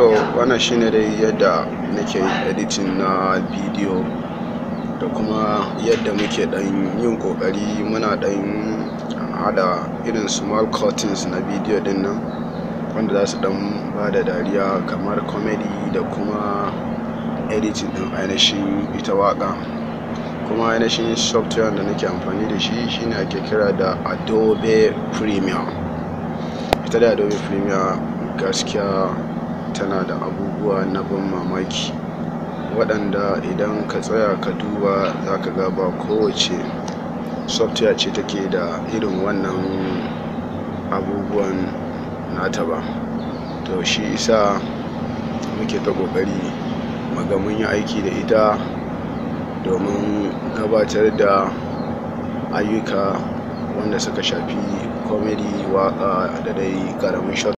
To wannan shine dai yadda nake editing na bidiyo da kuma yadda muke yin kokari muna hada irin small cuttings na bidiyo din nan wanda za su bada dariya, kamar comedy da kuma editing din ainihin ita waka. Kuma ainihin software da nake amfani da shi shine ake kira da Adobe Premiere. Ita da Adobe Premiere gaskiya tana da abubuwa na ban mamaki waɗanda idan ka tsaya ka duba za ka ga ba kowace software ce take da irin wannan abubuwan nata ba. To shi isa muke ta kokari muga mun yi aiki da ita domin gabatar da ayyuka wanda suka shafi comedy, waka da dai karamin shot.